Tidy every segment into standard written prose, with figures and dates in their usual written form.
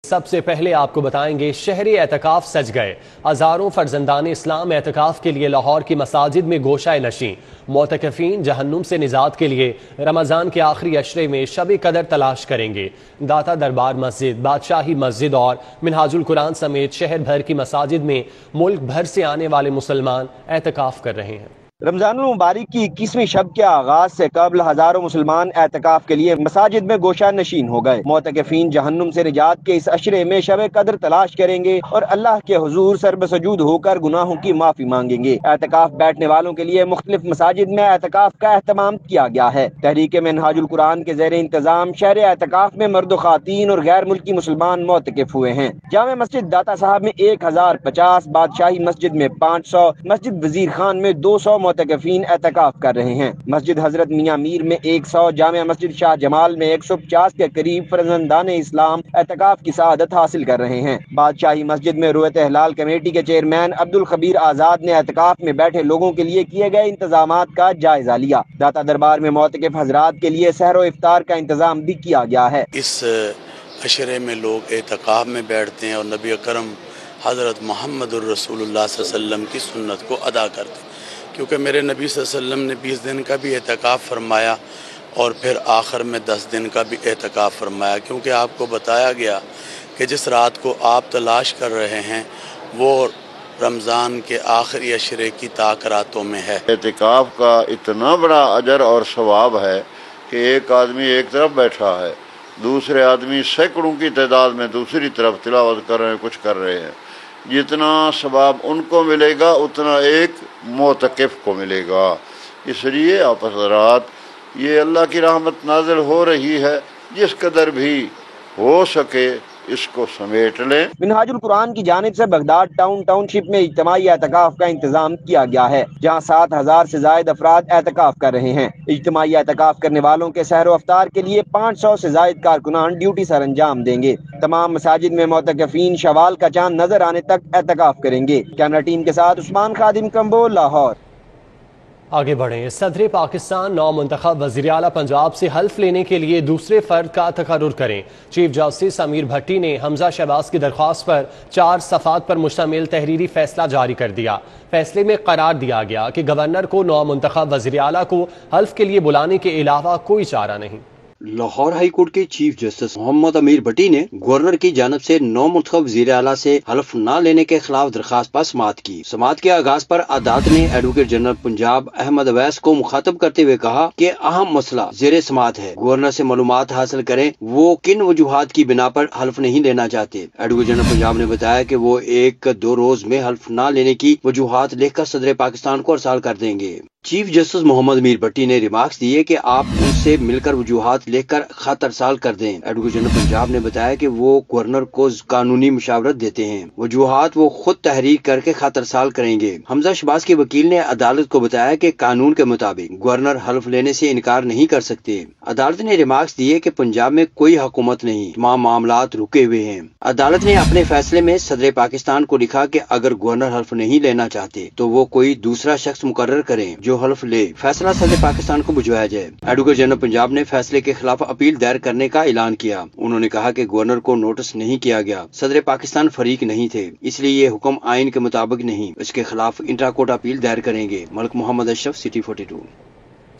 سب سے پہلے آپ کو بتائیں گے شہری اعتکاف سج گئے، ہزاروں فرزندان اسلام اعتکاف کے لیے لاہور کی مساجد میں گوشہ نشیں۔ معتکفین جہنم سے نجات کے لیے رمضان کے آخری عشرے میں شب قدر تلاش کریں گے۔ داتا دربار مسجد، بادشاہی مسجد اور منہاج القرآن سمیت شہر بھر کی مساجد میں ملک بھر سے آنے والے مسلمان اعتکاف کر رہے ہیں۔ رمضان المبارک کی 21ویں شب کے آغاز سے قبل ہزاروں مسلمان اعتکاف کے لیے مساجد میں گوشہ نشین ہو گئے۔ معتکفین جہنم سے نجات کے اس عشرے میں شب قدر تلاش کریں گے اور اللہ کے حضور سر بسجود ہو کر گناہوں کی معافی مانگیں گے۔ اعتکاف بیٹھنے والوں کے لیے مختلف مساجد میں اعتکاف کا اہتمام کیا گیا ہے۔ تحریک منہاج القرآن کے زیر انتظام شہر اعتکاف میں مرد و خواتین اور غیر ملکی مسلمان معتکف ہوئے ہیں۔ جامع مسجد داتا صاحب میں 1050، بادشاہی مسجد میں 500، مسجد وزیر خان میں 200 معتکفین اعتکاف کر رہے ہیں۔ مسجد حضرت میاں میر میں 100، جامع مسجد شاہ جمال میں 150 کے قریب فرزندان اسلام اعتکاف کی سعادت حاصل کر رہے ہیں۔ بادشاہی مسجد میں رویت ہلال کمیٹی کے چیئرمین عبدالخبیر آزاد نے اعتکاف میں بیٹھے لوگوں کے لیے کیے گئے انتظامات کا جائزہ لیا۔ داتا دربار میں معتکف حضرات کے لیے سحر و افطار کا انتظام بھی کیا گیا ہے۔ اس عشرے میں لوگ اعتکاف میں بیٹھتے ہیں اور نبی اکرم حضرت محمد الرسول اللہ صلی اللہ علیہ وسلم کی سنت کو ادا کرتے ہیں، کیونکہ میرے نبی صلی اللہ علیہ وسلم نے 20 دن کا بھی اعتکاف فرمایا اور پھر آخر میں 10 دن کا بھی اعتکاف فرمایا، کیونکہ آپ کو بتایا گیا کہ جس رات کو آپ تلاش کر رہے ہیں وہ رمضان کے آخری عشرے کی طاق راتوں میں ہے۔ اعتکاف کا اتنا بڑا اجر اور ثواب ہے کہ ایک آدمی ایک طرف بیٹھا ہے، دوسرے آدمی سینکڑوں کی تعداد میں دوسری طرف تلاوت کر رہے ہیں، کچھ کر رہے ہیں۔ جتنا ثواب ان کو ملے گا اتنا ایک معتکف کو ملے گا۔ اس لیے آپ حضرات، یہ اللہ کی رحمت نازل ہو رہی ہے، جس قدر بھی ہو سکے اس کو سمیٹ لیں۔ منہاج القرآن کی جانب سے بغداد ٹاؤن شپ میں اجتماعی اعتکاف کا انتظام کیا گیا ہے، جہاں 7000 سے زائد افراد اعتکاف کر رہے ہیں۔ اجتماعی اعتکاف کرنے والوں کے سحر و افطار کے لیے 500 سے زائد کارکنان ڈیوٹی سر انجام دیں گے۔ تمام مساجد میں معتکفین شوال کا چاند نظر آنے تک اعتکاف کریں گے۔ کیمرہ ٹیم کے ساتھ عثمان خادم کمبو، لاہور۔ آگے بڑھیں۔ صدر پاکستان نو منتخب وزیر اعلیٰ پنجاب سے حلف لینے کے لیے دوسرے فرد کا تقرر کریں۔ چیف جسٹس امیر بھٹی نے حمزہ شہباز کی درخواست پر 4 صفحات پر مشتمل تحریری فیصلہ جاری کر دیا۔ فیصلے میں قرار دیا گیا کہ گورنر کو نو منتخب وزیر اعلیٰ کو حلف کے لیے بلانے کے علاوہ کوئی چارہ نہیں۔ لاہور ہائی کورٹ کے چیف جسٹس محمد امیر بھٹی نے گورنر کی جانب سے نو منتخب وزیر اعلیٰ سے حلف نہ لینے کے خلاف درخواست پر سماعت کی۔ سماعت کے آغاز پر عدالت نے ایڈوکیٹ جنرل پنجاب احمد اویس کو مخاطب کرتے ہوئے کہا کہ اہم مسئلہ زیر سماعت ہے، گورنر سے معلومات حاصل کریں وہ کن وجوہات کی بنا پر حلف نہیں لینا چاہتے۔ ایڈوکیٹ جنرل پنجاب نے بتایا کہ وہ 1-2 روز میں حلف نہ لینے کی وجوہات لکھ کر صدر پاکستان کو ارسال کر دیں گے۔ چیف جسٹس محمد امیر بھٹی نے ریمارکس دیے کہ آپ ان سے مل کر وجوہات لکھ کر خط ارسال کر دیں۔ ایڈوکیٹ جنرل پنجاب نے بتایا کہ وہ گورنر کو قانونی مشاورت دیتے ہیں، وجوہات وہ خود تحریک کر کے خط ارسال کریں گے۔ حمزہ شہباز کے وکیل نے عدالت کو بتایا کہ قانون کے مطابق گورنر حلف لینے سے انکار نہیں کر سکتے۔ عدالت نے ریمارکس دیے کہ پنجاب میں کوئی حکومت نہیں، تمام معاملات رکے ہوئے ہیں۔ عدالت نے اپنے فیصلے میں صدر پاکستان کو لکھا کہ اگر گورنر حلف نہیں لینا چاہتے تو وہ کوئی دوسرا شخص مقرر کریں جو حلف لے، فیصلہ صدر پاکستان کو بھجوایا جائے۔ ایڈوکیٹ جنرل پنجاب نے فیصلے کے خلاف اپیل دائر کرنے کا اعلان کیا۔ انہوں نے کہا کہ گورنر کو نوٹس نہیں کیا گیا، صدر پاکستان فریق نہیں تھے، اس لیے یہ حکم آئین کے مطابق نہیں، اس کے خلاف انٹرا کورٹ اپیل دائر کریں گے۔ ملک محمد اشرف، سٹی 42۔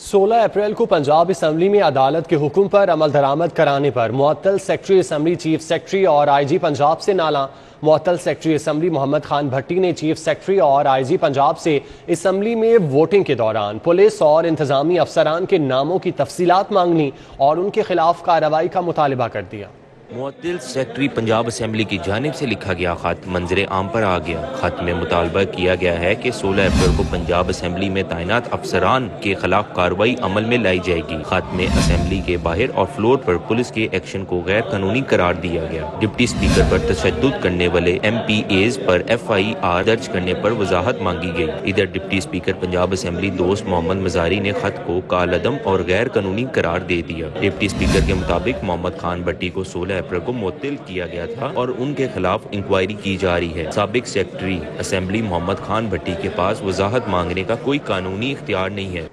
16 اپریل کو پنجاب اسمبلی میں عدالت کے حکم پر عمل درآمد کرانے پر معطل سیکرٹری اسمبلی چیف سیکرٹری اور آئی جی پنجاب سے نالاں۔ معطل سیکرٹری اسمبلی محمد خان بھٹی نے چیف سیکرٹری اور آئی جی پنجاب سے اسمبلی میں ووٹنگ کے دوران پولیس اور انتظامی افسران کے ناموں کی تفصیلات مانگنی اور ان کے خلاف کارروائی کا مطالبہ کر دیا۔ معطل سیکرٹری پنجاب اسمبلی کی جانب سے لکھا گیا خط منظر عام پر آ گیا۔ خط میں مطالبہ کیا گیا ہے کہ 16 اپریل کو پنجاب اسمبلی میں تعینات افسران کے خلاف کارروائی عمل میں لائی جائے گی۔ خط میں اسمبلی کے باہر اور فلور پر پولیس کے ایکشن کو غیر قانونی قرار دیا گیا۔ ڈپٹی اسپیکر پر تشدد کرنے والے ایم پی ایز پر FIR درج کرنے پر وضاحت مانگی گئی۔ ادھر ڈپٹی اسپیکر پنجاب اسمبلی دوست محمد مزاری نے خط کو کالعدم اور غیر قانونی قرار دے دیا۔ ڈپٹی اسپیکر کے مطابق محمد خان بھٹی کو 16 اپریل کو معطل کیا گیا تھا اور ان کے خلاف انکوائری کی جا رہی ہے۔ سابق سیکرٹری اسمبلی محمد خان بھٹی کے پاس وضاحت مانگنے کا کوئی قانونی اختیار نہیں ہے۔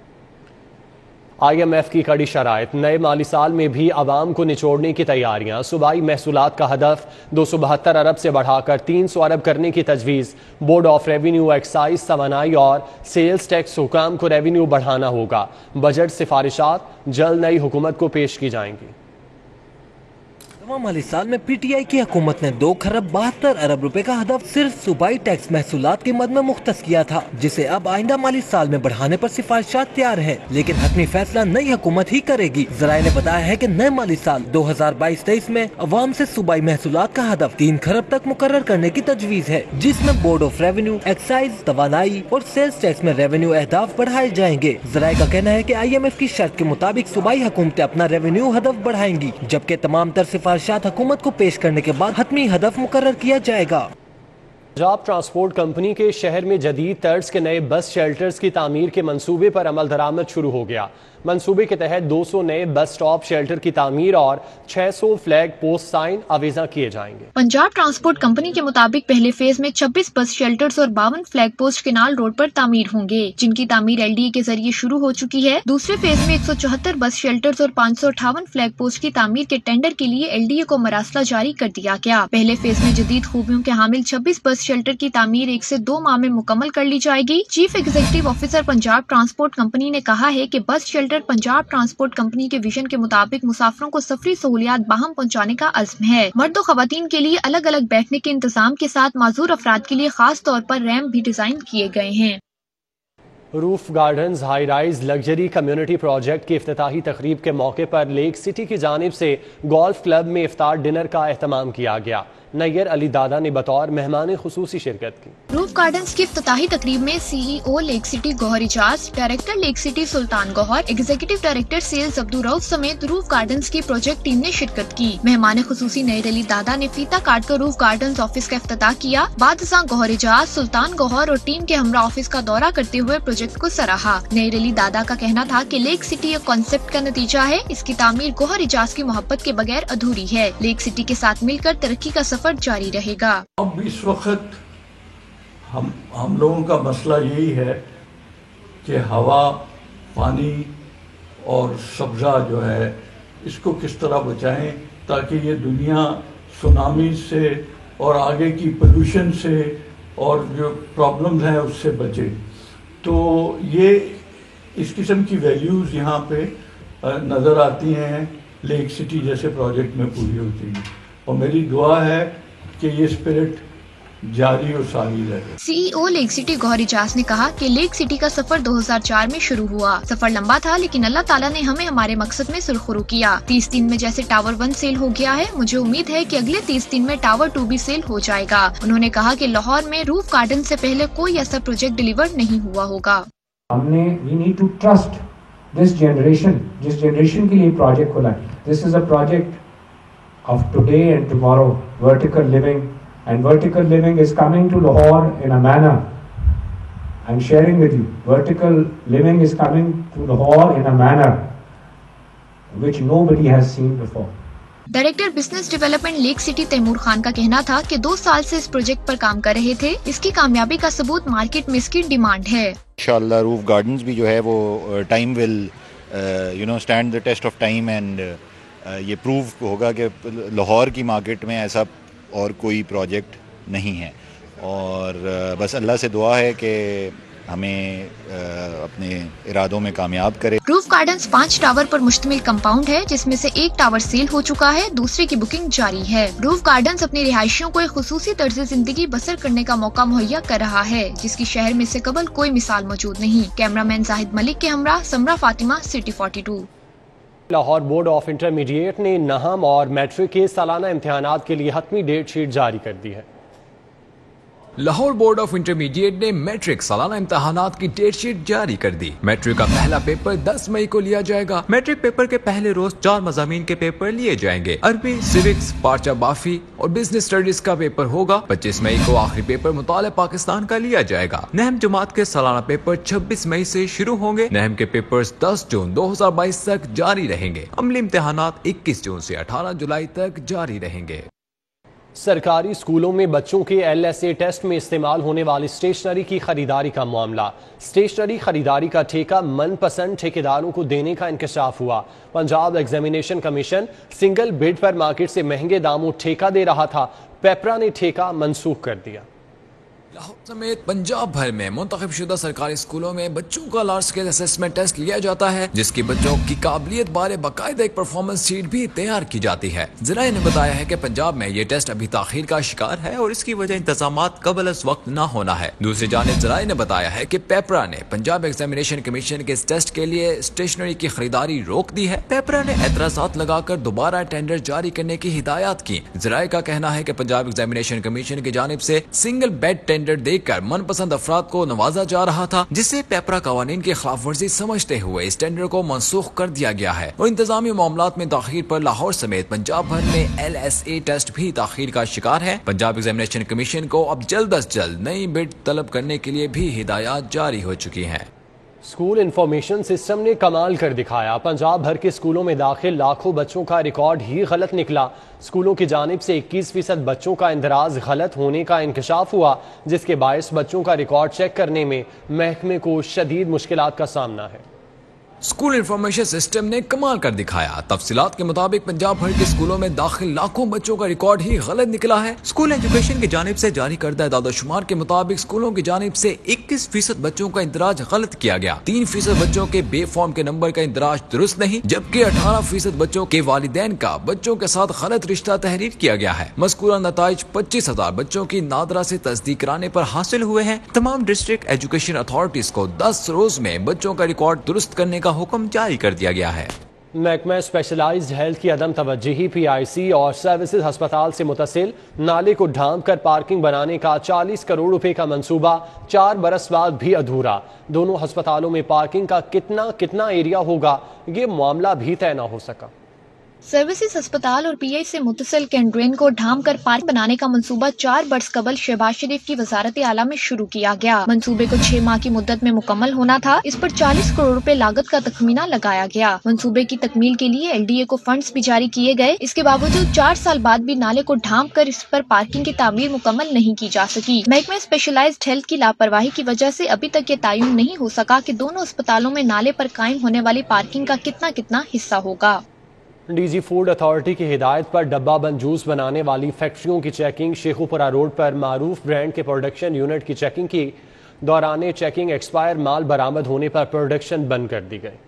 IMF کی کڑی شرائط، نئے مالی سال میں بھی عوام کو نچوڑنے کی تیاریاں، صوبائی محصولات کا ہدف 272 ارب سے بڑھا کر 300 ارب کرنے کی تجویز، بورڈ آف ریونیو، ایکسائز، توانائی اور سیلز ٹیکس حکام کو ریونیو بڑھانا ہوگا۔ بجٹ سفارشات جلد نئی حکومت کو پیش کی جائیں گی۔ مالی سال میں پی ٹی آئی کی حکومت نے 2 خرب 72 ارب روپے کا ہدف صرف صوبائی ٹیکس محصولات کی مد میں مختص کیا تھا، جسے اب آئندہ مالی سال میں بڑھانے پر سفارشات تیار ہے، لیکن حتمی فیصلہ نئی حکومت ہی کرے گی۔ ذرائع نے بتایا ہے کہ نئے مالی سال 2022-23 میں عوام سے صوبائی محصولات کا ہدف 3 خرب تک مقرر کرنے کی تجویز ہے، جس میں بورڈ آف ریونیو، ایکسائز، توانائی اور سیلز ٹیکس میں ریونیو اہداف بڑھائے جائیں گے۔ ذرائع کا کہنا ہے کہ IMF کی شرط کے مطابق صوبائی حکومتیں اپنا ریونیو ہدف بڑھائیں گی، جبکہ تمام تر سفارشات حکومت کو پیش کرنے کے بعد حتمی ہدف مقرر کیا جائے گا۔ پنجاب ٹرانسپورٹ کمپنی کے شہر میں جدید طرز کے نئے بس شیلٹرز کی تعمیر کے منصوبے پر عمل درآمد شروع ہو گیا۔ منصوبے کے تحت 200 نئے بس سٹاپ شیلٹر کی تعمیر اور 600 فلیگ پوسٹ سائن آویزاں کیے جائیں گے۔ پنجاب ٹرانسپورٹ کمپنی کے مطابق پہلے فیز میں 26 بس شیلٹرز اور 52 فلیگ پوسٹ کینال روڈ پر تعمیر ہوں گے، جن کی تعمیر LDA کے ذریعے شروع ہو چکی ہے۔ دوسرے فیز میں 174 بس شیلٹرز اور 558 فلیگ پوسٹ کی تعمیر کے ٹینڈر کے لیے LDA کو مراسلہ جاری کر دیا گیا۔ پہلے فیز میں جدید خوبیوں کے حامل 26 بس شیلٹر کی تعمیر 1 سے 2 ماہ میں مکمل کر لی جائے گی۔ Chief executive officer Punjab transport company نے کہا ہے کہ بس شیلٹر پنجاب ٹرانسپورٹ کمپنی کے ویژن کے مطابق مسافروں کو سفری سہولیات باہم پہنچانے کا عزم ہے۔ مرد و خواتین کے لیے الگ الگ بیٹھنے کے انتظام کے ساتھ معذور افراد کے لیے خاص طور پر ریمپ بھی ڈیزائن کیے گئے ہیں۔ Roof gardens high rise luxury community project کی افتتاحی تقریب کے موقع پر لیک سٹی کی جانب سے گولف کلب میں افطار ڈنر کا اہتمام کیا گیا۔ نیئر علی دادا نے بطور مہمان خصوصی شرکت کی۔ روف گارڈنز کی افتتاحی تقریب میں CEO لیک سٹی گوہر اجاز، ڈائریکٹر لیک سٹی سلطان گوہر، ایگزیکٹو ڈائریکٹر سیلز عبدالرؤف سمیت روف گارڈنز کی پروجیکٹ ٹیم نے شرکت کی۔ مہمان خصوصی نیئر علی دادا نے فیتا کاٹ کر روف گارڈنز آفس کا افتتاح کیا۔ بعد ازاں گوہر اجاز، سلطان گوہر اور ٹیم کے ہمراہ آفس کا دورہ کرتے ہوئے پروجیکٹ کو سراہا۔ نیئر علی دادا کا کہنا تھا کہ لیک سٹی ایک کانسیپٹ کا نتیجہ ہے، اس کی تعمیر گوہر اجاز کی محبت کے بغیر ادھوری ہے۔ لیک سٹی کے ساتھ مل کر ترقی کا سفر جاری رہے گا۔ اب اس وقت ہم لوگوں کا مسئلہ یہی ہے کہ ہوا، پانی اور سبزہ جو ہے اس کو کس طرح بچائیں تاکہ یہ دنیا سونامی سے اور آگے کی پولوشن سے اور جو پرابلمز ہیں اس سے بچے۔ تو یہ اس قسم کی ویلیوز یہاں پہ نظر آتی ہیں لیک سٹی جیسے پروجیکٹ میں پوری ہوتی ہیں، اور میری دعا ہے کہ یہ اسپرٹ جاری اور ساری رہے۔ CEO لیک سٹی گوہر اجاز نے کہا کہ لیک سٹی کا سفر 2004 میں شروع ہوا۔ سفر لمبا تھا لیکن اللہ تعالیٰ نے ہمیں ہمارے مقصد میں سرخرو کیا۔ 30 دن میں جیسے ٹاور 1 سیل ہو گیا ہے، مجھے امید ہے کہ اگلے 30 دن میں ٹاور 2 بھی سیل ہو جائے گا۔ انہوں نے کہا کہ لاہور میں روف گارڈن سے پہلے کوئی ایسا پروجیکٹ ڈیلیور نہیں ہوا ہوگا۔ ہم نے we need to trust this generation، جس جنریشن کے لیے پروجیکٹ کھلا ہے۔ This is a project of today and tomorrow، vertical living. And vertical living is coming to Lahore in a manner, I'm sharing with you, vertical living is coming to Lahore in a manner which nobody has seen before. Director business development Lake City Taimur Khan کا کہنا تھا کہ 2 سال سے اس project پر کام کر رہے تھے، اس کی کامیابی کا ثبوت مارکیٹ میں اس کی ڈیمانڈ ہے۔ انشاءاللہ روف گارڈنز بھی جو ہے وہ time will stand the test of time, and یہ پروو ہوگا کہ لاہور کی مارکیٹ میں ایسا اور کوئی پروجیکٹ نہیں ہے، اور بس اللہ سے دعا ہے کہ ہمیں اپنے ارادوں میں کامیاب کرے۔ روف گارڈنز 5 ٹاور پر مشتمل کمپاؤنڈ ہے، جس میں سے 1 ٹاور سیل ہو چکا ہے، دوسرے کی بکنگ جاری ہے۔ روف گارڈنز اپنے رہائشیوں کو ایک خصوصی طرز زندگی بسر کرنے کا موقع مہیا کر رہا ہے، جس کی شہر میں سے قبل کوئی مثال موجود نہیں۔ کیمرہ مین زاہد ملک کے ہمراہ Samra Fatima, city 42۔ Lahore board of intermediate نے نہم اور میٹرک کے سالانہ امتحانات کے لیے حتمی ڈیٹ شیٹ جاری کر دی ہے۔ لاہور بورڈ آف انٹرمیڈیٹ نے میٹرک سالانہ امتحانات کی ڈیٹ شیٹ جاری کر دی۔ میٹرک کا پہلا پیپر 10 مئی کو لیا جائے گا۔ میٹرک پیپر کے پہلے روز 4 مضامین کے پیپر لیے جائیں گے۔ عربی، سیوکس، پارچہ بافی اور بزنس اسٹڈیز کا پیپر ہوگا۔ 25 مئی کو آخری پیپر مطالعہ پاکستان کا لیا جائے گا۔ نہم جماعت کے سالانہ پیپر 26 مئی سے شروع ہوں گے۔ نہم کے پیپرز 10 جون 2022 تک جاری رہیں گے۔ عملی امتحانات 21 جون سے 18 جولائی تک جاری رہیں گے۔ سرکاری اسکولوں میں بچوں کے LSA ٹیسٹ میں استعمال ہونے والی اسٹیشنری کی خریداری کا معاملہ۔ اسٹیشنری خریداری کا ٹھیکہ من پسند ٹھیکیداروں کو دینے کا انکشاف ہوا۔ پنجاب ایگزامینیشن کمیشن سنگل بڈ پر مارکیٹ سے مہنگے داموں ٹھیکہ دے رہا تھا، پیپرا نے ٹھیکہ منسوخ کر دیا۔ لاہور سمیت پنجاب بھر میں منتخب شدہ سرکاری اسکولوں میں بچوں کا لارج اسکیل اسسمنٹ ٹیسٹ لیا جاتا ہے، جس کی بچوں کی قابلیت بارے باقاعدہ ایک پرفارمنس شیٹ بھی تیار کی جاتی ہے۔ ذرائع نے بتایا ہے کہ پنجاب میں یہ ٹیسٹ ابھی تاخیر کا شکار ہے اور اس کی وجہ انتظامات قبل از وقت نہ ہونا ہے۔ دوسری جانب ذرائع نے بتایا ہے کہ پیپرا نے پنجاب ایگزامینیشن کمیشن کے اس ٹیسٹ کے لیے اسٹیشنری کی خریداری روک دی ہے۔ پیپرا نے اعتراضات لگا کر دوبارہ ٹینڈر جاری کرنے کی ہدایات کی۔ ذرائع کا کہنا ہے کہ پنجاب ایگزامینیشن کمیشن کی جانب سے سنگل بیڈ ٹینڈر دے کر من پسند افراد کو نوازا جا رہا تھا، جسے پیپرا قوانین کی خلاف ورزی سمجھتے ہوئے اس ٹینڈر کو منسوخ کر دیا گیا ہے اور انتظامی معاملات میں تاخیر پر لاہور سمیت پنجاب بھر میں LSA ٹیسٹ بھی تاخیر کا شکار ہے۔ پنجاب ایگزامینیشن کمیشن کو اب جلد از جلد نئی بڈ طلب کرنے کے لیے بھی ہدایات جاری ہو چکی ہیں۔ اسکول انفارمیشن سسٹم نے کمال کر دکھایا۔ پنجاب بھر کے اسکولوں میں داخل لاکھوں بچوں کا ریکارڈ ہی غلط نکلا۔ اسکولوں کی جانب سے 21% بچوں کا اندراج غلط ہونے کا انکشاف ہوا، جس کے باعث بچوں کا ریکارڈ چیک کرنے میں محکمے کو شدید مشکلات کا سامنا ہے۔ اسکول انفارمیشن سسٹم نے کمال کر دکھایا۔ تفصیلات کے مطابق پنجاب بھر کے اسکولوں میں داخل لاکھوں بچوں کا ریکارڈ ہی غلط نکلا ہے۔ اسکول ایجوکیشن کی جانب سے جاری کردہ اعداد و شمار کے مطابق اسکولوں کی جانب سے 21% بچوں کا اندراج غلط کیا گیا، 3% بچوں کے بے فارم کے نمبر کا اندراج درست نہیں، جبکہ 18% بچوں کے والدین کا بچوں کے ساتھ غلط رشتہ تحریر کیا گیا ہے۔ مذکورہ نتائج 25,000 بچوں کی نادرا سے تصدیق کرانے پر حاصل ہوئے ہیں۔ تمام ڈسٹرکٹ ایجوکیشن اتھارٹیز کو 10 روز میں بچوں کا ریکارڈ درست کرنے کا حکم جاری کر دیا گیا ہے۔ محکمہ اسپیشلائزڈ ہیلتھ کی عدم توجہی PIC اور سروسز ہسپتال سے متصل نالے کو ڈھانپ کر پارکنگ بنانے کا 40 کروڑ روپے کا منصوبہ 4 برس بعد بھی ادھورا۔ دونوں ہسپتالوں میں پارکنگ کا کتنا ایریا ہوگا، یہ معاملہ بھی طے نہ ہو سکا۔ سروسز ہسپتال اور PI سے متصل کینٹرین کو ڈھانپ کر پارک بنانے کا منصوبہ 4 برس قبل شہباز شریف کی وزارت اعلیٰ میں شروع کیا گیا۔ منصوبے کو 6 ماہ کی مدت میں مکمل ہونا تھا۔ اس پر 40 کروڑ روپے لاگت کا تخمینہ لگایا گیا۔ منصوبے کی تکمیل کے لیے LDA کو فنڈز بھی جاری کیے گئے۔ اس کے باوجود 4 سال بعد بھی نالے کو ڈھانپ کر اس پر پارکنگ کی تعمیر مکمل نہیں کی جا سکی۔ محکمہ اسپیشلائزڈ ہیلتھ کی لاپرواہی کی وجہ سے ابھی تک یہ تعین نہیں ہو سکا کہ دونوں اسپتالوں میں نالے پر قائم ہونے والی پارکنگ کا کتنا حصہ ہوگا۔ DG فوڈ اتھارٹی کی ہدایت پر ڈبہ بند جوس بنانے والی فیکٹریوں کی چیکنگ شیخوپورہ روڈ پر معروف برانڈ کے پروڈکشن یونٹ کی چیکنگ کی دوران چیکنگ ایکسپائر مال برآمد ہونے پر پروڈکشن بند کر دی گئی۔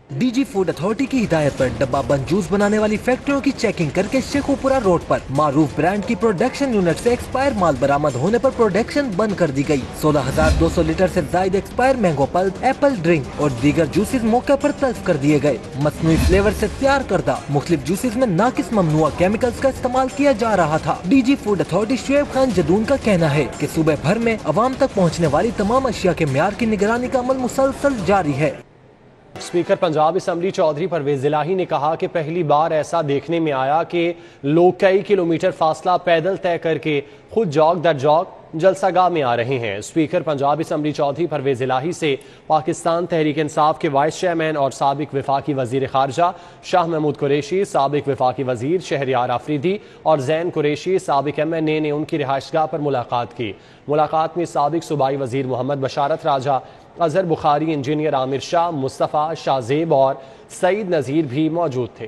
DG فوڈ اتھارٹی کی ہدایت پر ڈبہ بند جوس بنانے والی فیکٹریوں کی چیکنگ کر کے شیخوپورہ روڈ پر معروف برانڈ کی پروڈکشن یونٹ سے ایکسپائر مال برآمد ہونے پر پروڈکشن بند کر دی گئی۔ 16,200 لیٹر سے زائد expire mango pulp, apple drink اور دیگر جوسز موقع پر تلف کر دیے گئے۔ مصنوعی فلیور سے تیار کردہ مختلف جوسز میں ناقص ممنوعہ کیمیکلز کا استعمال کیا جا رہا تھا۔ DG food authority Shoaib Khan Jadoon کا کہنا ہے کہ صوبہ بھر میں عوام تک پہنچنے والی تمام اشیاء کے معیار کی نگرانی کا عمل مسلسل جاری ہے۔ اسپیکر پنجاب اسمبلی چودھری پرویز الہی نے کہا کہ پہلی بار ایسا دیکھنے میں آیا کہ لوگ کئی کلومیٹر فاصلہ پیدل طے کر کے خود جاگ در جاگ جلسہ گاہ میں آ رہے ہیں۔ اسپیکر پنجاب اسمبلی چودھری پرویز الہی سے پاکستان تحریک انصاف کے وائس چیئرمین اور سابق وفاقی وزیر خارجہ شاہ محمود قریشی، سابق وفاقی وزیر شہریار آفریدی اور زین قریشی سابق MNA نے ان کی رہائش گاہ پر ملاقات کی۔ ملاقات میں سابق صوبائی وزیر محمد بشارت راجہ، اظہر بخاری، انجینئر عامر شاہ، مصطفیٰ شاہ زیب اور سعید نذیر بھی موجود تھے۔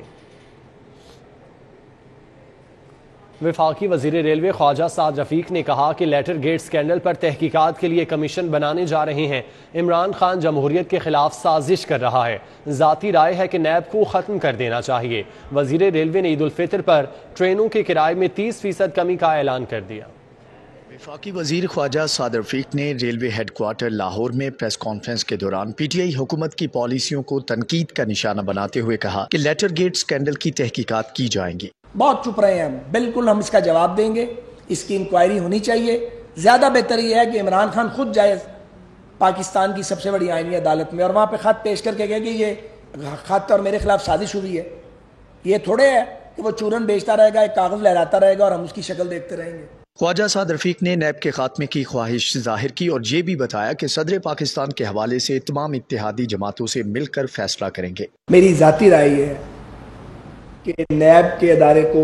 وفاقی وزیر ریلوے خواجہ سعد رفیق نے کہا کہ لیٹر گیٹ اسکینڈل پر تحقیقات کے لیے کمیشن بنانے جا رہے ہیں۔ عمران خان جمہوریت کے خلاف سازش کر رہا ہے۔ ذاتی رائے ہے کہ نیب کو ختم کر دینا چاہیے۔ وزیر ریلوے نے عید الفطر پر ٹرینوں کے کرائے میں 30% کمی کا اعلان کر دیا۔ وفاقی وزیر خواجہ سعد رفیق نے ریلوے ہیڈ کوارٹر لاہور میں پریس کانفرنس کے دوران PTI حکومت کی پالیسیوں کو تنقید کا نشانہ بناتے ہوئے کہا کہ لیٹر گیٹ اسکینڈل کی تحقیقات کی جائیں گی۔ بہت چپ رہے ہیں، بالکل ہم اس کا جواب دیں گے، اس کی انکوائری ہونی چاہیے۔ زیادہ بہتر یہ ہے کہ عمران خان خود جائے پاکستان کی سب سے بڑی آئینی عدالت میں اور وہاں پہ خط پیش کر کے کہے کہ یہ خط اور میرے خلاف سازش ہوئی ہے۔ یہ تھوڑے ہے کہ وہ چورن بیچتا رہے گا، ایک کاغذ لہراتا رہے گا اور ہم اس کی شکل دیکھتے رہیں گے۔ خواجہ سعد رفیق نے نیب کے خاتمے کی خواہش ظاہر کی اور یہ بھی بتایا کہ صدر پاکستان کے حوالے سے تمام اتحادی جماعتوں سے مل کر فیصلہ کریں گے۔ میری ذاتی رائے یہ ہے کہ نیب کے ادارے کو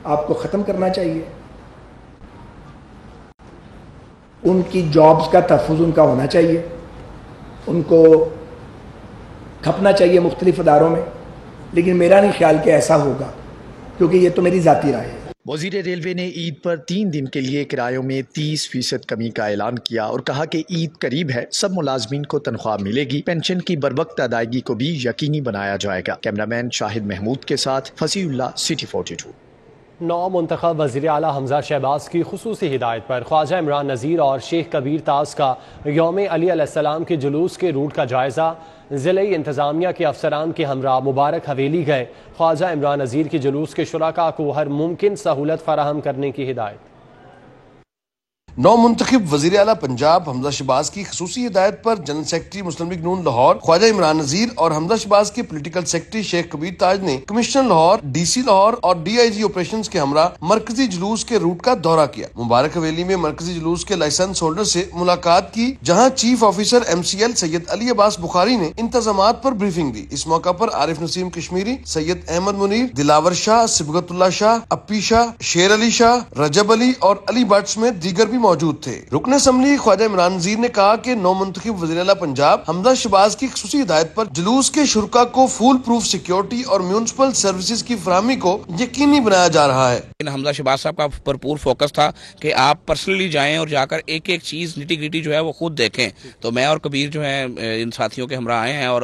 آپ کو ختم کرنا چاہیے. ان کی جابز کا تحفظ ان کا ہونا چاہیے, ان کو کھپنا چاہیے مختلف اداروں میں, لیکن میرا نہیں خیال کہ ایسا ہوگا, کیونکہ یہ تو میری ذاتی رائے ہے. وزیر ریلوے نے عید پر 3 دن کے لیے کرایوں میں 30% کمی کا اعلان کیا اور کہا کہ عید قریب ہے, سب ملازمین کو تنخواہ ملے گی, پینشن کی بروقت ادائیگی کو بھی یقینی بنایا جائے گا. کیمرامین شاہد محمود کے ساتھ فصیح اللہ, سٹی 42. نو منتخب وزیر اعلیٰ حمزہ شہباز کی خصوصی ہدایت پر خواجہ عمران نذیر اور شیخ کبیر تاز کا یوم علی علیہ السلام کے جلوس کے روٹ کا جائزہ. ضلعی انتظامیہ کے افسران کے ہمراہ مبارک حویلی گئے. خواجہ عمران نذیر کے جلوس کے شرکاء کو ہر ممکن سہولت فراہم کرنے کی ہدایت. نو منتخب وزیر اعلیٰ پنجاب حمزہ شہباز کی خصوصی ہدایت پر جنرل سیکرٹری مسلم لیگ نون لاہور خواجہ عمران نذیر اور حمزہ شہباز کے پولیٹیکل سیکرٹری شیخ کبیر تاج نے commissioner Lahore, D C Lahore اور ڈی آئی جی آپریشنز کے ہمراہ مرکزی جلوس کے روٹ کا دورہ کیا. مبارک حویلی میں مرکزی جلوس کے لائسنس ہولڈر سے ملاقات کی, جہاں چیف آفیسر MCL سید علی عباس بخاری نے انتظامات پر بریفنگ دی. اس موقع پر عارف نسیم کشمیری, سید احمد منیر, دلاور شاہ, صبغت اللہ شاہ, اپی شاہ, شیر علی شاہ, رجب علی اور علی بٹ سمیت دیگر بھی موجود تھے. رکن اسمبلی خواجہ عمران نذیر نے کہا کہ نو منتخب وزیر اعلیٰ پنجاب حمزہ شہباز کی خصوصی ہدایت پر جلوس کے شرکاء کو فول پروف سیکیورٹی اور میونسپل سروسز کی فراہمی کو یقینی بنایا جا رہا ہے. حمزہ شہباز صاحب کا بھرپور فوکس تھا کہ آپ پرسنلی جائیں اور جا کر ایک ایک چیز نٹی گریٹی جو ہے وہ خود دیکھیں. تو میں اور کبیر جو ہے ان ساتھیوں کے ہمراہ آئے ہیں اور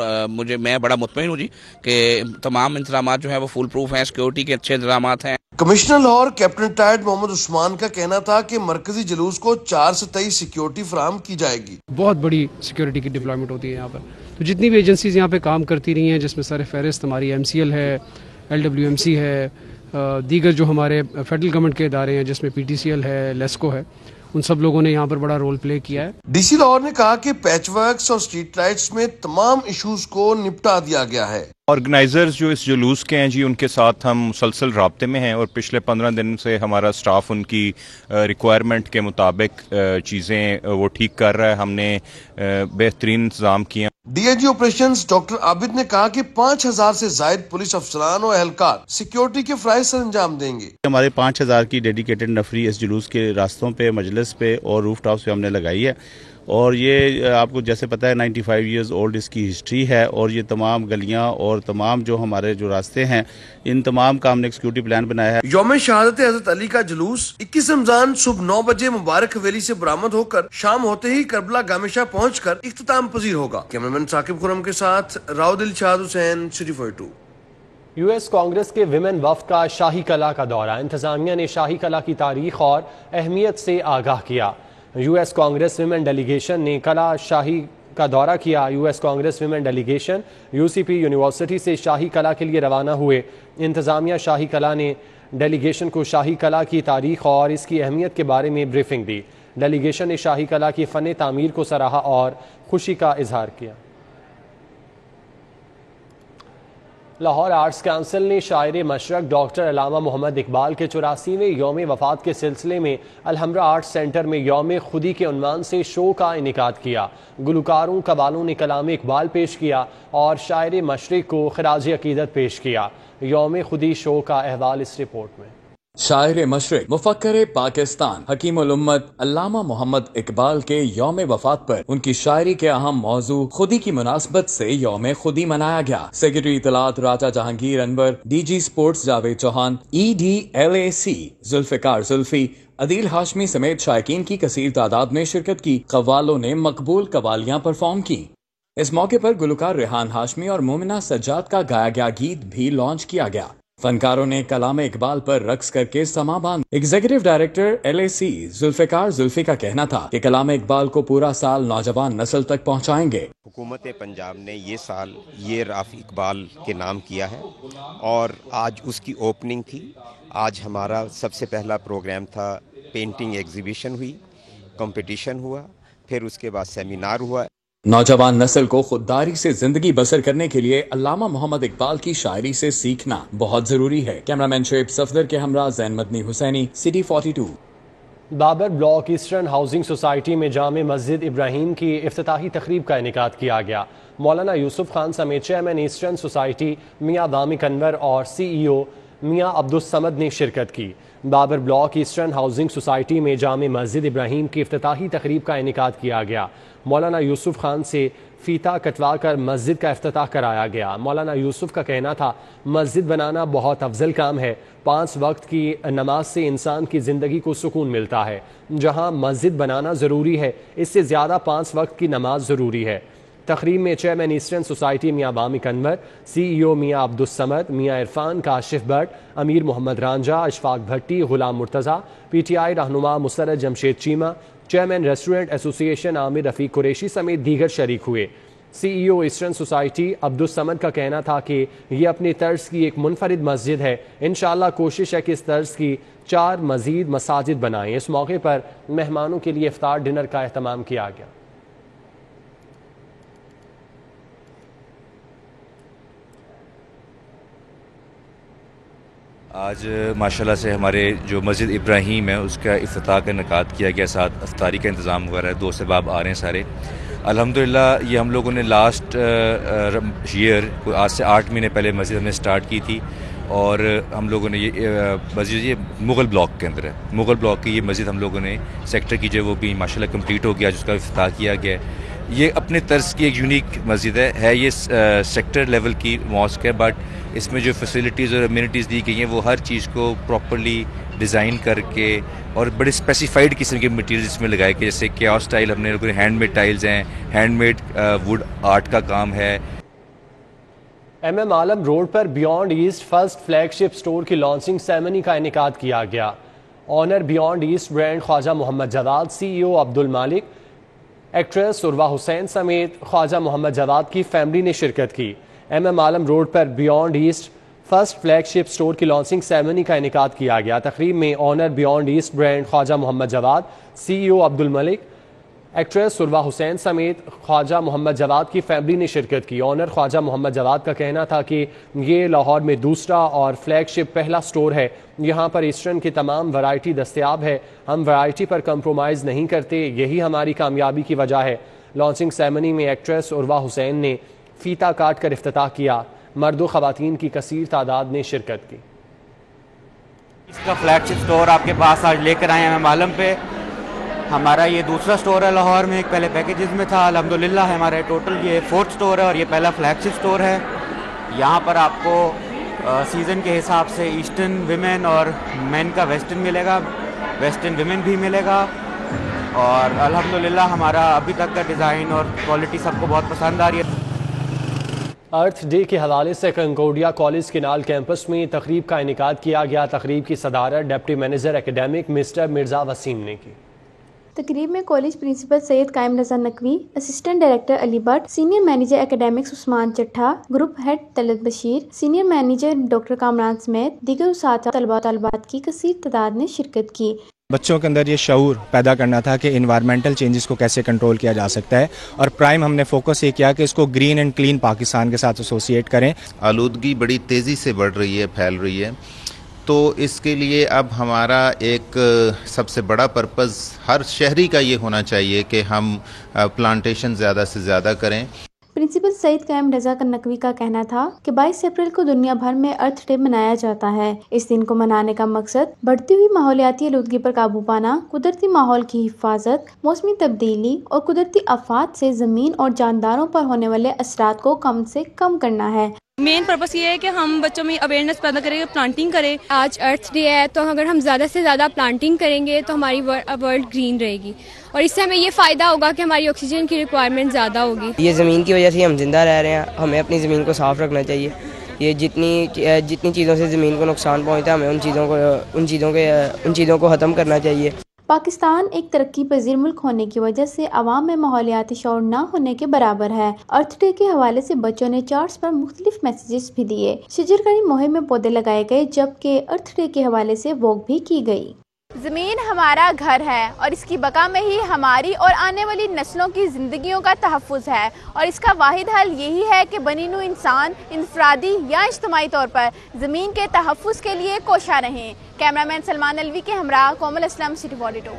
میں بڑا مطمئن ہوں جی کہ تمام انتظامات جو ہے وہ فل پروف ہیں, سیکیورٹی کے اچھے انتظامات ہیں. Commissioner Lahore captain retired Muhammad Usman کا کہنا تھا کہ مرکزی جلوس کو 4 سے 23 سیکیورٹی فراہم کی جائے گی. بہت بڑی سیکیورٹی کی ڈپلائمنٹ ہوتی ہے یہاں پر. تو جتنی بھی ایجنسیز یہاں پہ کام کرتی رہی ہیں, جس میں سر فہرست ہماری MCL ہے, LWMC ہے, دیگر جو ہمارے فیڈرل گورنمنٹ کے ادارے ہیں جس میں PTCL ہے, لیسکو ہے, ان سب لوگوں نے یہاں پر بڑا رول پلے کیا ہے. ڈی سی لاہور نے کہا کہ پیچ ورکس اور اسٹریٹ لائٹس میں تمام ایشوز کو نپٹا دیا گیا ہے. آرگنائزرز جو اس جلوس کے ہیں جی, ان کے ساتھ ہم مسلسل رابطے میں ہیں اور پچھلے 15 دن سے ہمارا سٹاف ان کی ریکوائرمنٹ کے مطابق چیزیں وہ ٹھیک کر رہا ہے. ہم نے بہترین انتظام کیا. D I G operations doctor Abid نے کہا کہ 5000 سے زائد پولیس افسران اور اہلکار سیکیورٹی کے فرائض سر انجام دیں گے. ہمارے 5000 کی ڈیڈیکیٹڈ نفری اس جلوس کے راستوں پہ, مجلس پہ اور روف ٹاپس پہ ہم نے لگائی ہے. اور یہ آپ کو جیسے پتہ ہے 95 ایئرز اولڈ اس کی ہسٹری ہے, اور یہ تمام گلیاں اور تمام جو ہمارے جو راستے ہیں, ان تمام کا ہم نے ایک سیکیورٹی پلان بنایا ہے. یوم شہادت حضرت علی کا جلوس 21 رمضان صبح 9 بجے مبارک حویلی سے برآمد ہو کر شام ہوتے ہی کربلا گامشہ پہنچ کر اختتام پذیر ہوگا. کیمرامین ثاقب خرم کے ساتھ راؤ دلشاد حسین, سٹی 42. US کانگریس کے ویمن وفد کا شاہی کلا کا دورہ. انتظامیہ نے شاہی کلا کی تاریخ اور اہمیت سے آگاہ کیا. US کانگریس ویمن ڈیلیگیشن نے کلا شاہی کا دورہ کیا. US Congress women delegation UCP university سے شاہی کلا کے لیے روانہ ہوئے. انتظامیہ شاہی کلا نے ڈیلیگیشن کو شاہی کلا کی تاریخ اور اس کی اہمیت کے بارے میں بریفنگ دی. ڈیلیگیشن نے شاہی کلا کی فن تعمیر کو سراہا اور خوشی کا اظہار کیا. لاہور آرٹس کونسل نے شاعر مشرق ڈاکٹر علامہ محمد اقبال کے 84ویں یوم وفات کے سلسلے میں الحمرہ آرٹس سینٹر میں یوم خودی کے عنوان سے شو کا انعقاد کیا. گلوکاروں قوالوں نے کلام اقبال پیش کیا اور شاعر مشرق کو خراج عقیدت پیش کیا. یوم خودی شو کا احوال اس رپورٹ میں. شاعر مشرق مفکر پاکستان حکیم الامت علامہ محمد اقبال کے یوم وفات پر ان کی شاعری کے اہم موضوع خودی کی مناسبت سے یوم خودی منایا گیا. سیکرٹری اطلاعات Raja Jahangir Anwar, DG sports Javed Chauhan, EDLAC Zulfiqar Zulfi, Adeel Hashmi سمیت شائقین کی کثیر تعداد نے شرکت کی. قوالوں نے مقبول قوالیاں پرفارم کی. اس موقع پر گلوکار ریحان ہاشمی اور مومنہ سجاد کا گایا گیا گیت بھی لانچ کیا گیا. فنکاروں نے کلام اقبال پر رقص کر کے سما باندھ. Executive director LAC Zulfiqar Zulfi کا کہنا تھا کہ کلام اقبال کو پورا سال نوجوان نسل تک پہنچائیں گے. حکومت پنجاب نے یہ سال یہ راف اقبال کے نام کیا ہے اور آج اس کی اوپننگ تھی. آج ہمارا سب سے پہلا پروگرام تھا, پینٹنگ ایگزیبیشن ہوئی, کمپٹیشن ہوا, پھر اس کے بعد سیمینار ہوا. نوجوان نسل کو خودداری سے زندگی بسر کرنے کے لیے علامہ محمد اقبال کی شاعری سے سیکھنا بہت ضروری ہے. کیمرامین شعیب صفدر کے ہمراہ Zain Madani Hussaini, city 42. Babar block eastern housing society میں جامع مسجد ابراہیم کی افتتاحی تقریب کا انعقاد کیا گیا. مولانا یوسف خان سمیت چیئرمین ایسٹرن سوسائٹی میاں دامک انور اور CEO میاں عبدالصمد نے شرکت کی۔ Babar block eastern housing society میں جامع مسجد ابراہیم کی افتتاحی تقریب کا انعقاد کیا گیا۔ مولانا یوسف خان سے فیتا کٹوا کر مسجد کا افتتاح کرایا گیا۔ مولانا یوسف کا کہنا تھا مسجد بنانا بہت افضل کام ہے، 5 وقت کی نماز سے انسان کی زندگی کو سکون ملتا ہے۔ جہاں مسجد بنانا ضروری ہے، اس سے زیادہ 5 وقت کی نماز ضروری ہے۔ تقریب میں چیئرمین ایسٹرن سوسائٹی میاں بامی کنور، سی ای او میاں عبدالصمد، میاں Irfan Kashif but, Amir Muhammad Ranjha, Ashfaq Bhatti, Ghulam Murtaza, P T I رہنما مسرت جمشید چیمہ، چیئرمین ریسٹورنٹ ایسوسی ایشن عامر رفیق قریشی سمیت دیگر شریک ہوئے۔ سی ای او ایسٹرن سوسائٹی عبدالصمد کا کہنا تھا کہ یہ اپنی طرز کی ایک منفرد مسجد ہے، انشاءاللہ کوشش ہے کہ اس طرز کی 4 مزید مساجد بنائیں۔ اس موقع پر مہمانوں کے لیے افطار ڈنر کا اہتمام کیا گیا۔ آج ماشاءاللہ سے ہمارے جو مسجد ابراہیم ہے اس کا افتتاح کا انعقاد کیا گیا، ساتھ افطاری کا انتظام ہوا ہے، دوست احباب آ رہے ہیں سارے۔ الحمدللہ یہ ہم لوگوں نے لاسٹ ایئر آج سے 8 مہینے پہلے مسجد ہم نے سٹارٹ کی تھی، اور ہم لوگوں نے یہ مسجد یہ مغل بلاک کے اندر ہے، مغل بلاک کی یہ مسجد ہم لوگوں نے سیکٹر کی جو وہ بھی ماشاءاللہ کمپلیٹ ہو گیا، جس کا افتتاح کیا گیا ہے۔ یہ اپنے طرز کی ایک یونیک مسجد ہے یہ سیکٹر لیول کی ماسک ہے، بٹ اس میں جو فیسلٹیز اور امینٹیز دی گئی ہیں وہ ہر چیز کو پراپرلی ڈیزائن کر کے اور بڑے اسپیسیفائڈ قسم کے مٹیریل اس میں لگائے کہ جیسے کیاس ٹائل ہم نے ہینڈ میڈ ٹائلز ہیں، ہینڈ میڈ ووڈ آرٹ کا کام ہے۔ ایم ایم عالم روڈ پر بیانڈ ایسٹ فرسٹ فلیگ شپ سٹور کی لانچنگ سیرمنی کا انعقاد کیا گیا۔ آنر بیانڈ ایسٹ برانڈ خواجہ محمد جواد، سی ای او عبد المالک، ایکٹریس عروہ حسین سمیت خواجہ محمد جواد کی فیملی نے شرکت کی۔ ایم ایم عالم روڈ پر بیانڈ ایسٹ فرسٹ فلیگ شپ سٹور کی لانچنگ سیرمنی کا انعقاد کیا گیا۔ تقریب میں آنر بیانڈ ایسٹ برانڈ خواجہ محمد جواد، سی ای او عبد الملک، ایکٹریس عروہ حسین سمیت خواجہ محمد جواد کی فیملی نے شرکت کی۔ آنر خواجہ محمد جواد کا کہنا تھا کہ یہ لاہور میں دوسرا اور فلیگ شپ پہلا سٹور ہے، یہاں پر ایسٹرن کی تمام ورائٹی دستیاب ہے، ہم ورائٹی پر کمپرومائز نہیں کرتے، یہی ہماری کامیابی کی وجہ ہے۔ لانچنگ سیرمنی میں ایکٹریس عروہ حسین نے فیتا کاٹ کر افتتاح کیا، مرد و خواتین کی کثیر تعداد نے شرکت کی۔ اس کا فلیگ شپ سٹور آپ کے پاس آج لے کر آئے ہیں ایم عالم پہ۔ ہمارا یہ دوسرا سٹور ہے لاہور میں، ایک پہلے پیکیجز میں تھا، الحمدللہ ہمارا ٹوٹل یہ 4تھ سٹور ہے اور یہ پہلا فلیگ شپ سٹور ہے۔ یہاں پر آپ کو سیزن کے حساب سے ایسٹرن ویمن اور مین کا ویسٹرن ملے گا، ویسٹرن ویمن بھی ملے گا، اور الحمدللہ ہمارا ابھی تک کا ڈیزائن اور کوالٹی سب کو بہت پسند آ رہی ہے۔ ارتھ ڈے کے حوالے سے کنکورڈیا کالج کینال کیمپس میں تقریب کا انعقاد کیا گیا۔ تقریب کی صدارت deputy manager academic mister Mirza Waseem نے کی۔ تقریب میں college principal Syed Qaim Raza Naqvi, assistant director Ali Butt, senior manager academics Usman Chattha, group head Talat Bashir, senior manager doctor Kamran سمیت دیگر اساتذہ، طلباء و طالبات کی کثیر تعداد نے شرکت کی۔ بچوں کے اندر یہ شعور پیدا کرنا تھا کہ انوائرمنٹل چینجز کو کیسے کنٹرول کیا جا سکتا ہے، اور پرائم ہم نے فوکس یہ کیا کہ اس کو گرین اینڈ کلین پاکستان کے ساتھ ایسوسیٹ کریں۔ آلودگی بڑی تیزی سے بڑھ رہی ہے، پھیل رہی ہے، تو اس کے لیے اب ہمارا ایک سب سے بڑا پرپز ہر شہری کا یہ ہونا چاہیے کہ ہم پلانٹیشن زیادہ سے زیادہ کریں۔ پرنسپل سید قائم رضا نقوی کا کہنا تھا کہ 22 اپریل کو دنیا بھر میں ارتھ ڈے منایا جاتا ہے۔ اس دن کو منانے کا مقصد بڑھتی ہوئی ماحولیاتی آلودگی پر قابو پانا، قدرتی ماحول کی حفاظت، موسمی تبدیلی اور قدرتی آفات سے زمین اور جانداروں پر ہونے والے اثرات کو کم سے کم کرنا ہے۔ مین پرپس یہ ہے کہ ہم بچوں میں اویئرنیس پیدا کریں، پلانٹنگ کریں۔ آج ارتھ ڈے ہے تو اگر ہم زیادہ سے زیادہ پلانٹنگ کریں گے تو ہماری ورلڈ گرین رہے گی، اور اس سے ہمیں یہ فائدہ ہوگا کہ ہماری آکسیجن کی ریکوائرمنٹ زیادہ ہوگی۔ یہ زمین کی وجہ سے ہم زندہ رہ رہے ہیں، ہمیں اپنی زمین کو صاف رکھنا چاہیے۔ یہ جتنی چیزوں سے زمین کو نقصان پہنچتا ہے ہمیں ان چیزوں کو ختم کرنا چاہیے۔ پاکستان ایک ترقی پذیر ملک ہونے کی وجہ سے عوام میں ماحولیاتی شعور نہ ہونے کے برابر ہے۔ ارتھ ڈے کے حوالے سے بچوں نے چارٹس پر مختلف میسیجز بھی دیے۔ شجرکاری مہم میں پودے لگائے گئے، جبکہ ارتھ ڈے کے حوالے سے واک بھی کی گئی۔ زمین ہمارا گھر ہے اور اس کی بقا میں ہی ہماری اور آنے والی نسلوں کی زندگیوں کا تحفظ ہے، اور اس کا واحد حل یہی ہے کہ بنی نوع انسان انفرادی یا اجتماعی طور پر زمین کے تحفظ کے لیے کوشاں رہیں۔ کیمرہ مین سلمان الوی کے ہمراہ کومل اسلم، سٹی 42۔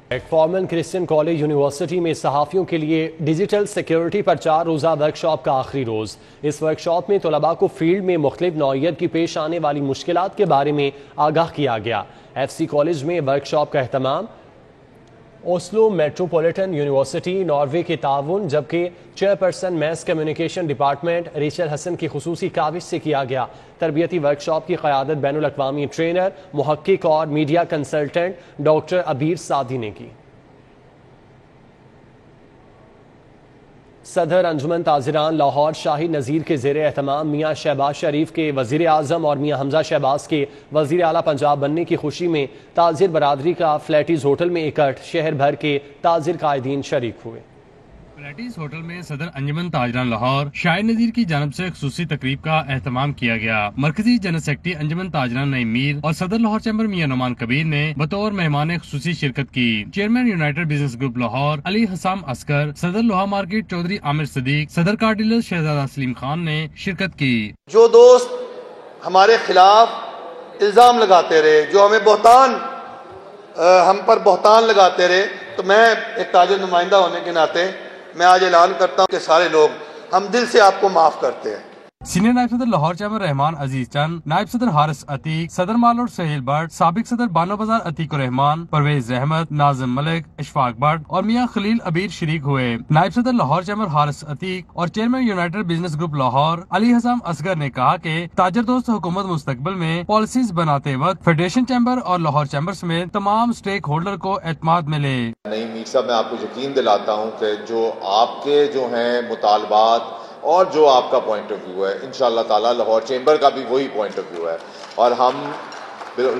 فارمن کرسچن کالج یونیورسٹی میں صحافیوں کے لیے ڈیجیٹل سیکیورٹی پر 4 روزہ ورکشاپ کا آخری روز۔ اس ورکشاپ میں طلباء کو فیلڈ میں مختلف نوعیت کی پیش آنے والی مشکلات کے بارے میں آگاہ کیا گیا۔ ایف سی کالج میں ورکشاپ کا اہتمام اوسلو میٹروپولیٹن یونیورسٹی ناروے کے تعاون جبکہ chairperson mass communication department Rachel Hassan کی خصوصی کاوش سے کیا گیا۔ تربیتی ورکشاپ کی قیادت بین الاقوامی ٹرینر، محقق اور میڈیا کنسلٹنٹ ڈاکٹر عبیر سعدی نے کی۔ صدر انجمن تاجران لاہور شاہد نذیر کے زیر اہتمام میاں شہباز شریف کے وزیر اعظم اور میاں حمزہ شہباز کے وزیر اعلیٰ پنجاب بننے کی خوشی میں تاجر برادری کا فلیٹیز ہوٹل میں اکٹھ شہر بھر کے تاجر قائدین شریک ہوئے۔ فلیٹیز ہوٹل میں صدر انجمن تاجران لاہور شاہد نذیر کی جانب سے خصوصی تقریب کا اہتمام کیا گیا۔ مرکزی جنرل سیکرٹری انجمن تاجران نعیم میر اور صدر لاہور چیمبر میاں نعمان کبیر نے بطور مہمان خصوصی شرکت کی۔ Chairman united business group Lahore Ali Hussam Asghar, صدر لوہا مارکیٹ چودھری عامر صدیق، صدر کار ڈیلر شہزادہ سلیم خان نے شرکت کی۔ جو دوست ہمارے خلاف الزام لگاتے رہے، جو ہمیں ہم پر بہتان لگاتے رہے، تو میں ایک تاجر نمائندہ ہونے کے ناطے میں آج اعلان کرتا ہوں کہ سارے لوگ ہم دل سے آپ کو معاف کرتے ہیں۔ سینئر نائب صدر لاہور چیمبر رحمان عزیز چند، نائب صدر حارث عتیق، صدر مالوٹ سہیل بٹ، سابق صدر بانو بازار عتیق الرحمان، پرویز رحمت، ناظم ملک، اشفاق بٹ اور میاں خلیل عبیر شریک ہوئے۔ نائب صدر لاہور چیمبر حارث عتیق اور chairman united business group Lahore Ali Hussam Asghar نے کہا کہ تاجر دوست حکومت مستقبل میں پالیسیز بناتے وقت فیڈریشن چیمبر اور لاہور چیمبرز میں تمام سٹیک ہولڈر کو اعتماد ملے۔ نعیم میر صاحب، میں آپ کو یقین دلاتا ہوں کہ جو آپ کے ہیں مطالبات اور جو آپ کا پوائنٹ آف ویو ہے، انشاءاللہ تعالی لاہور چیمبر کا بھی وہی پوائنٹ آف ویو ہے، اور ہم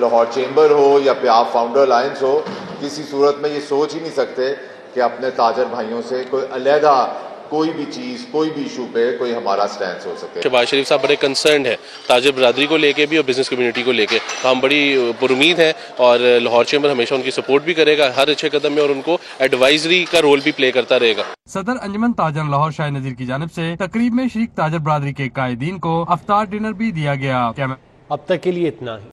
لاہور چیمبر ہو یا پیاف فاؤنڈر الائنس ہو، کسی صورت میں یہ سوچ ہی نہیں سکتے کہ اپنے تاجر بھائیوں سے کوئی علیحدہ کوئی بھی چیز، کوئی بھی ایشو پہ کوئی ہمارا سٹینس ہو سکے۔ شہباز شریف صاحب بڑے کنسرنڈ ہے تاجر برادری کو لے کے بھی اور بزنس کمیونٹی کو لے کے، تو ہم بڑی پر امید ہیں اور لاہور چیمبر ہمیشہ ان کی سپورٹ بھی کرے گا ہر اچھے قدم میں، اور ان کو ایڈوائزری کا رول بھی پلے کرتا رہے گا۔ صدر انجمن تاجران لاہور شاہد نذیر کی جانب سے تقریب میں شریک تاجر برادری کے قائدین کو افطار ڈنر بھی دیا گیا۔ اب تک کے لیے اتنا ہی۔